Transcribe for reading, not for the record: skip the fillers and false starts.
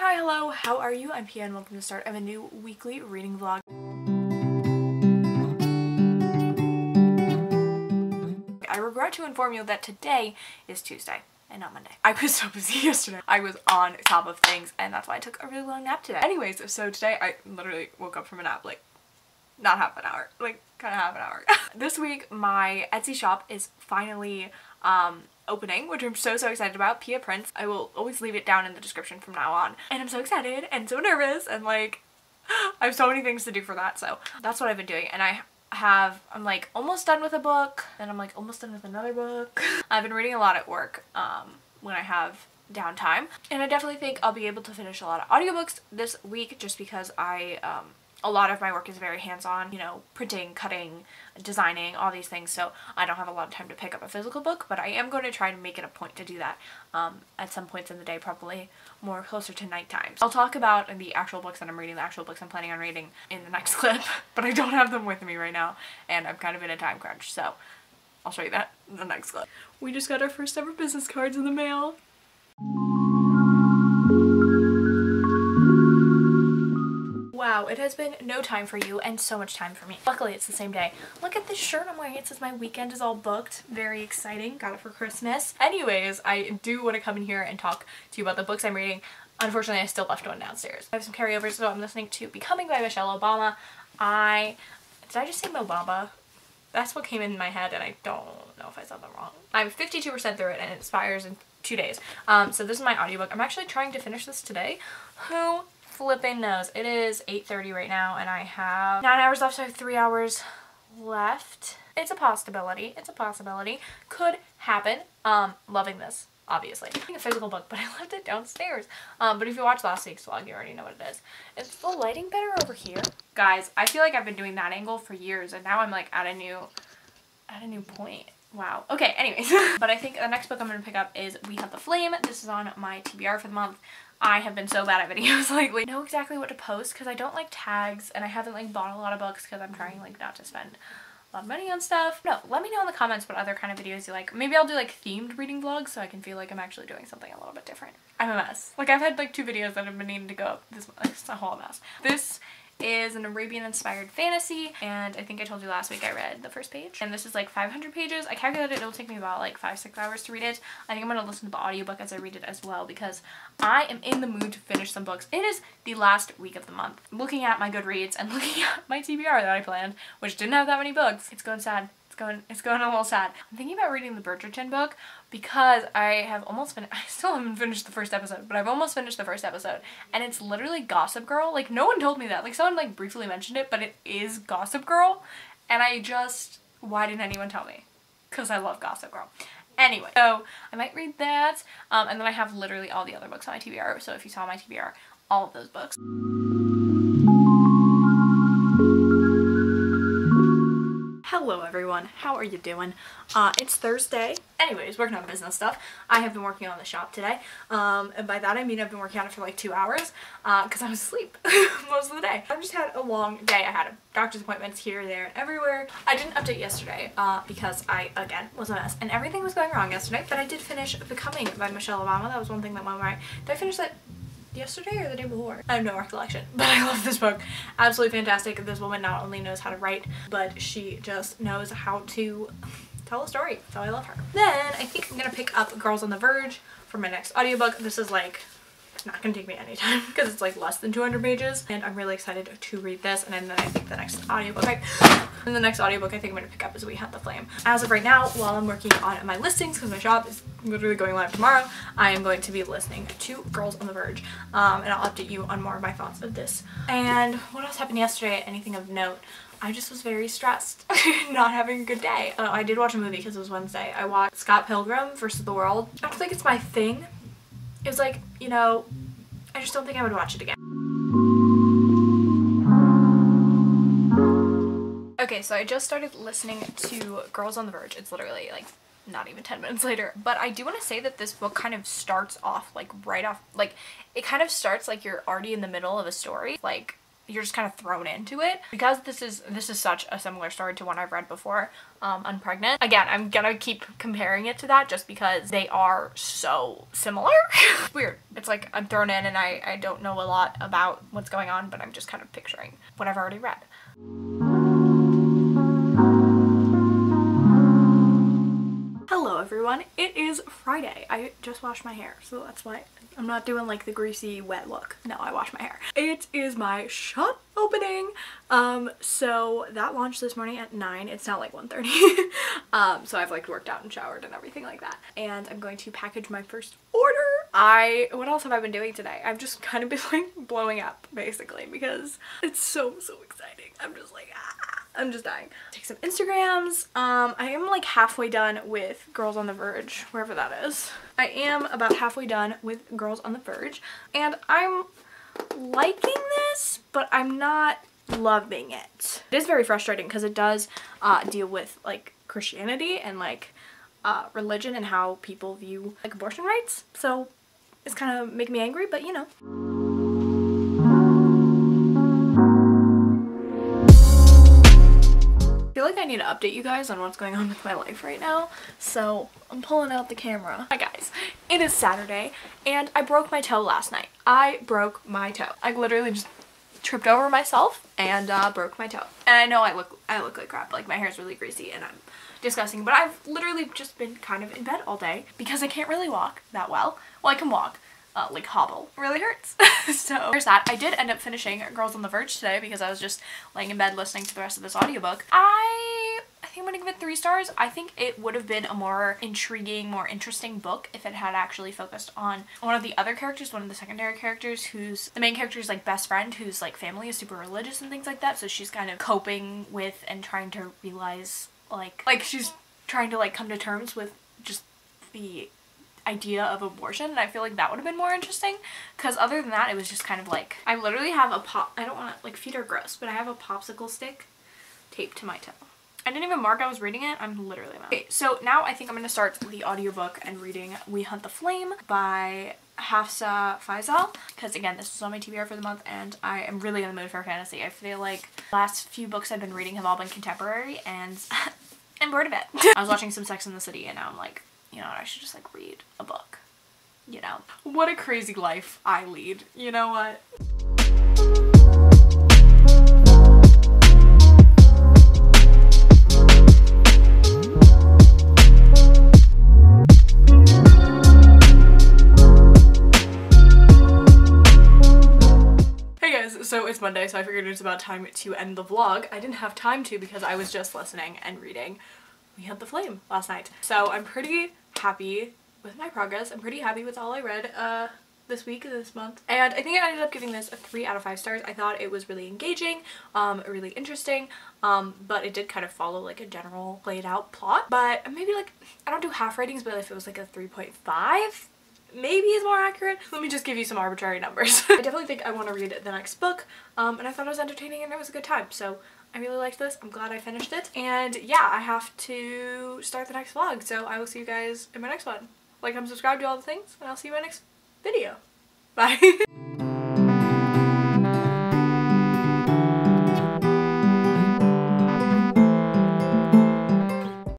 hi, hello, how are you? I'm Pia and welcome to the start of a new weekly reading vlog. I regret to inform you that today is Tuesday and not Monday. I was so busy yesterday. I was on top of things and that's why I took a really long nap today. Anyways, so today I literally woke up from a nap like not half an hour, like kind of half an hour. This week my Etsy shop is finally opening, which I'm so excited about. Pia Prints. I will always leave it down in the description from now on. And I'm so excited and so nervous and like I have so many things to do for that. So that's what I've been doing. And I'm like almost done with a book and I'm like almost done with another book. I've been reading a lot at work when I have downtime, and I definitely think I'll be able to finish a lot of audiobooks this week just because a lot of my work is very hands-on, you know, printing, cutting, designing, all these things, so I don't have a lot of time to pick up a physical book, but I am going to try to make it a point to do that at some points in the day, probably more closer to nighttime. I'll talk about the actual books that I'm reading, the actual books I'm planning on reading in the next clip, but I don't have them with me right now, and I'm kind of in a time crunch, so I'll show you that in the next clip. We just got our first ever business cards in the mail. Wow, it has been no time for you and so much time for me. Luckily, it's the same day. Look at this shirt I'm wearing. It says my weekend is all booked. Very exciting. Got it for Christmas. Anyways, I do want to come in here and talk to you about the books I'm reading. Unfortunately, I still left one downstairs. I have some carryovers, so I'm listening to Becoming by Michelle Obama. Did I just say Mobamba? That's what came in my head and I don't know if I said that wrong. I'm 52% through it and it expires in 2 days. So this is my audiobook. I'm actually trying to finish this today. Who flipping knows? It is 8:30 right now and I have 9 hours left, so I have 3 hours left. It's a possibility. It's a possibility. Could happen. Loving this, obviously. I'm a physical book, but I left it downstairs. But if you watched last week's vlog, you already know what it is. Is the lighting better over here? Guys, I feel like I've been doing that angle for years and now I'm like at a new point. Wow. Okay, anyways. But I think the next book I'm going to pick up is We Have the Flame. This is on my TBR for the month. I have been so bad at videos lately. I know exactly what to post because I don't like tags and I haven't like bought a lot of books because I'm trying like not to spend a lot of money on stuff. No, let me know in the comments what other kind of videos you like. Maybe I'll do like themed reading vlogs so I can feel like I'm actually doing something a little bit different. I'm a mess. Like I've had like 2 videos that have been needing to go up this month. It's a whole mess. This is an Arabian inspired fantasy and I think I told you last week I read the first page and this is like 500 pages. I calculated it'll take me about like 5-6 hours to read it. I think I'm going to listen to the audiobook as I read it as well because I am in the mood to finish some books. It is the last week of the month. Looking at my Goodreads and looking at my TBR that I planned, which didn't have that many books, it's going sad. It's going a little sad. I'm thinking about reading the Bridgerton book because I still haven't finished the first episode, but I've almost finished the first episode and it's literally Gossip Girl. Like no one told me that. Like someone like briefly mentioned it, but it is Gossip Girl and why didn't anyone tell me? Because I love Gossip Girl. Anyway, so I might read that and then I have literally all the other books on my TBR, so if you saw my TBR, all of those books. Hello everyone, how are you doing? It's Thursday. Anyways, working on business stuff. I have been working on the shop today, and by that I mean I've been working on it for like 2 hours, because I was asleep most of the day. I've just had a long day. I had doctor's appointments here, there, and everywhere. I didn't update yesterday, because I, again, was a mess, and everything was going wrong yesterday, but I did finish Becoming by Michelle Obama. That was one thing that went right. Did I finish that yesterday or the day before? I have no recollection, but I love this book. Absolutely fantastic. This woman not only knows how to write, but she just knows how to tell a story, so I love her. Then I think I'm gonna pick up Girls on the Verge for my next audiobook. This is like not gonna take me any time because it's like less than 200 pages and I'm really excited to read this. And then I think the next audiobook I think I'm gonna pick up is We Have the Flame. As of right now, while I'm working on my listings because my shop is literally going live tomorrow, I am going to be listening to Girls on the Verge, and I'll update you on more of my thoughts of this. And what else happened yesterday? Anything of note? I just was very stressed, not having a good day. I did watch a movie because it was Wednesday. I watched Scott Pilgrim vs. the World. I don't think it's my thing. It was like, you know, I just don't think I would watch it again. Okay, so I just started listening to Girls on the Verge. It's literally like not even 10 minutes later, but I do want to say that this book kind of starts off like right off, like it kind of starts like you're already in the middle of a story. Like you're just kind of thrown into it. Because this is such a similar story to one I've read before, Unpregnant. Again, I'm gonna keep comparing it to that just because they are so similar. It's weird. It's like I'm thrown in and I don't know a lot about what's going on, but I'm just kind of picturing what I've already read. Hello everyone, it is Friday. I just washed my hair, so that's why I'm not doing like the greasy wet look. No, I washed my hair. It is my shop opening. So that launched this morning at 9. It's not like 1:30. So I've like worked out and showered and everything like that. And I'm going to package my first order. What else have I been doing today? I've just kind of been like blowing up basically because it's so exciting. I'm just like, I'm just dying. Take some Instagrams. I am like halfway done with Girls on the Verge, wherever that is. I am about halfway done with Girls on the Verge, and I'm liking this, but I'm not loving it. It is very frustrating because it does deal with like Christianity and like religion and how people view like abortion rights. So it's kind of making me angry, but you know. I feel like I need to update you guys on what's going on with my life right now, so I'm pulling out the camera. Hi guys, it is Saturday and I broke my toe last night. I broke my toe. I literally just tripped over myself and broke my toe. And I know I look like crap, like my hair's really greasy and I'm disgusting, but I've literally just been kind of in bed all day because I can't really walk that well. Well, I can walk. Like hobble. It really hurts. So there's that. I did end up finishing Girls on the Verge today because I was just laying in bed listening to the rest of this audiobook. I think I'm gonna give it 3 stars. I think it would have been a more intriguing, more interesting book if it had actually focused on one of the other characters, one of the secondary characters, who's the main character's like best friend, whose like family is super religious and things like that. So she's kind of coping with and trying to realize like she's trying to like come to terms with just the idea of abortion, and I feel like that would have been more interesting because other than that it was just kind of like I literally have a I don't want to like feet are gross, but I have a popsicle stick taped to my toe. I didn't even mark I was reading it. I'm literally mad. Okay, so now I think I'm gonna start the audiobook and reading We Hunt the Flame by Hafsa Faisal because again this is on my TBR for the month and I am really in the mood for fantasy. I feel like the last few books I've been reading have all been contemporary and I'm bored of it. I was watching some Sex and the City and now I'm like, you know what, I should just like read a book, you know? What a crazy life I lead, you know what? Hey guys, so it's Monday, so I figured it was about time to end the vlog. I didn't have time to because I was just listening and reading We Hunt the Flame last night. So I'm pretty happy with my progress. I'm pretty happy with all I read this week, this month. And I think I ended up giving this a 3 out of 5 stars. I thought it was really engaging, really interesting, but it did kind of follow like a general played out plot. But maybe like, I don't do half ratings, but if it was like a 3.5, maybe is more accurate. Let me just give you some arbitrary numbers. I definitely think I want to read the next book, and I thought it was entertaining and it was a good time. So I really liked this. I'm glad I finished it. And yeah, I have to start the next vlog. So I will see you guys in my next one. Like, comment, subscribe, do all the things, and I'll see you in my next video. Bye.